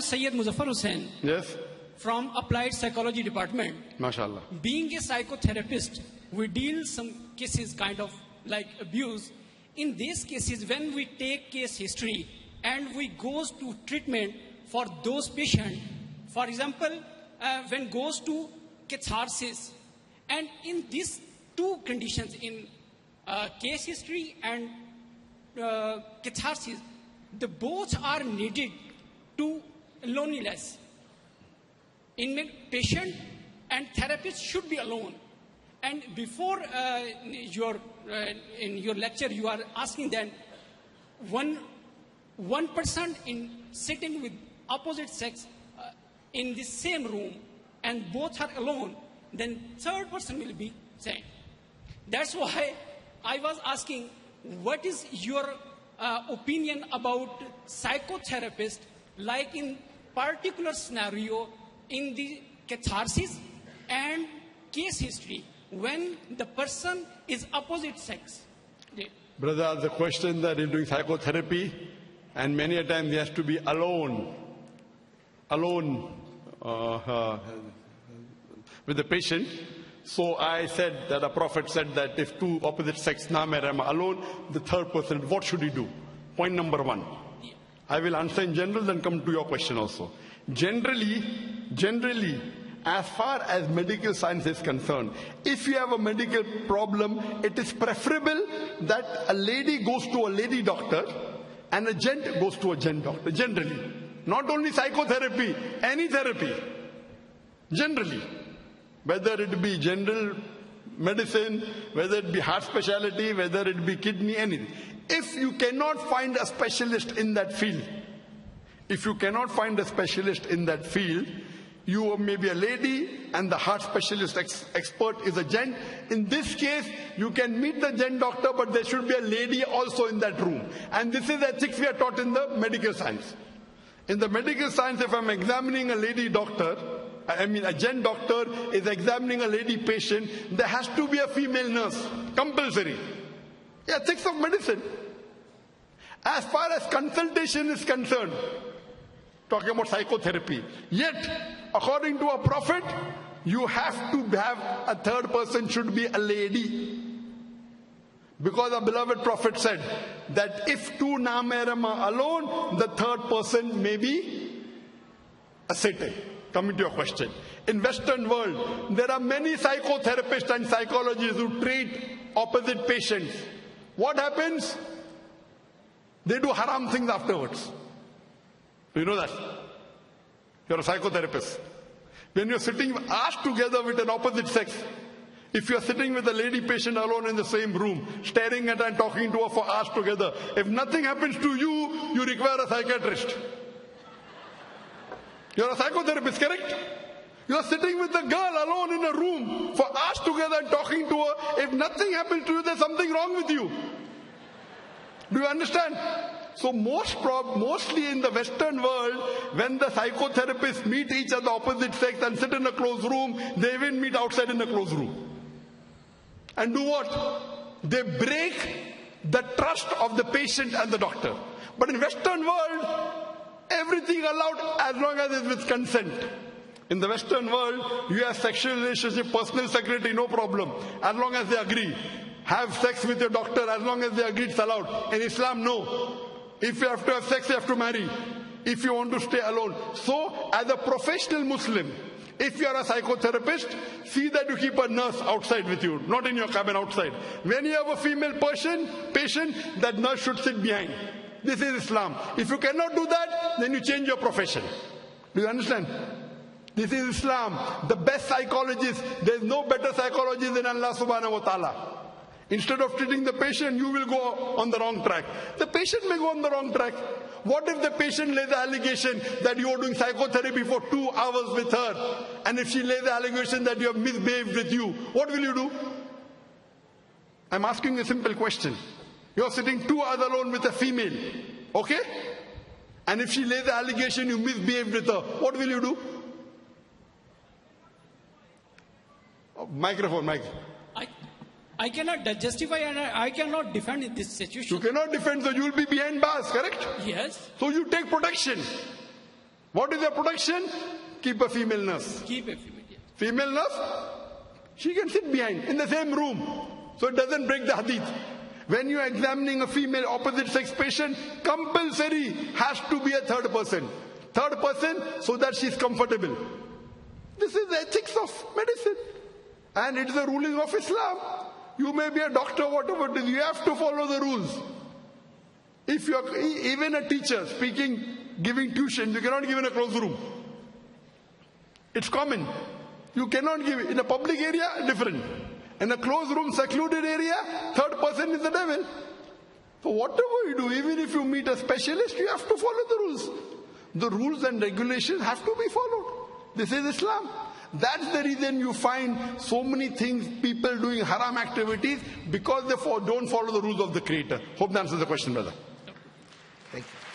Sayyid Muzaffar Hussain. Yes. From Applied Psychology Department. MashaAllah. Being a psychotherapist, we deal some cases kind of like abuse. In these cases, when we take case history and we goes to treatment for those patients, for example, when goes to catharsis, and in these two conditions, in case history and catharsis, the both are needed to loneliness. In patient and therapist should be alone. And before in your lecture, you are asking that one person in sitting with opposite sex in the same room and both are alone, then third person will be same. That's why I was asking, what is your opinion about psychotherapist, like in particular scenario in the catharsis and case history when the person is opposite sex? Brother, the question that he's doing psychotherapy and many a time he has to be alone with the patient. So I said that a prophet said that if two opposite sex namerama alone, the third person, what should he do? Point number one. I will answer in general, then come to your question also. Generally, as far as medical science is concerned, if you have a medical problem, it is preferable that a lady goes to a lady doctor and a gent goes to a gent doctor. Generally. Not only psychotherapy, any therapy. Generally. Whether it be general medicine, whether it be heart specialty, whether it be kidney, anything. If you cannot find a specialist in that field, you may be a lady and the heart specialist expert is a gent. In this case, you can meet the gent doctor, but there should be a lady also in that room. And this is ethics we are taught in the medical science. In the medical science, if I'm examining a lady doctor, a gent doctor is examining a lady patient, there has to be a female nurse, compulsory. Ethics of medicine. As far as consultation is concerned, talking about psychotherapy, yet, according to a prophet, you have to have a third person should be a lady. Because our beloved prophet said that if two namerama alone, the third person may be a satan. Coming to your question. In Western world, there are many psychotherapists and psychologists who treat opposite patients. What happens? They do haram things afterwards. Do you know that? You're a psychotherapist. When you're sitting asked together with an opposite sex, if you're sitting with a lady patient alone in the same room, staring at her and talking to her for hours together, if nothing happens to you, you require a psychiatrist. You're a psychotherapist, correct? You're sitting with a girl alone in a room for hours together and talking to her. If nothing happens to you, there's something wrong with you. Do you understand? So mostly in the Western world, when the psychotherapists meet each other opposite sex and sit in a closed room, they even meet outside in a closed room. And do what? They break the trust of the patient and the doctor. But in Western world, everything allowed as long as it's with consent. In the Western world, you have sexual relationship, personal secretary, no problem, as long as they agree. Have sex with your doctor, as long as they agree, it's allowed. In Islam, no. If you have to have sex, you have to marry. If you want to stay alone. So, as a professional Muslim, if you are a psychotherapist, see that you keep a nurse outside with you, not in your cabin, outside. When you have a female patient, that nurse should sit behind. This is Islam. If you cannot do that, then you change your profession. Do you understand? This is Islam. The best psychologist, there is no better psychologist than Allah subhanahu wa ta'ala. Instead of treating the patient, you will go on the wrong track. The patient may go on the wrong track. What if the patient lays the allegation that you are doing psychotherapy for 2 hours with her, and if she lays the allegation that you have misbehaved with you, what will you do? I'm asking a simple question. You are sitting 2 hours alone with a female, okay? And if she lays the allegation you misbehaved with her, what will you do? Microphone. I cannot justify and I cannot defend in this situation. You cannot defend, so you will be behind bars, correct? Yes. So you take protection. What is your protection? Keep a female nurse. Keep a female. Yeah. Female nurse, she can sit behind in the same room, so it doesn't break the hadith. When you are examining a female opposite sex patient, compulsory has to be a third person. Third person so that she is comfortable. This is the ethics of medicine. And it is the ruling of Islam. You may be a doctor, whatever it is, you have to follow the rules. If you are even a teacher speaking, giving tuition, you cannot give in a closed room. It's common. You cannot give it. In a public area, different. In a closed room, secluded area, third person is the devil. So whatever you do, even if you meet a specialist, you have to follow the rules. The rules and regulations have to be followed. This is Islam. That's the reason you find so many things, people doing haram activities, because they don't follow the rules of the Creator. Hope that answers the question, brother. Thank you.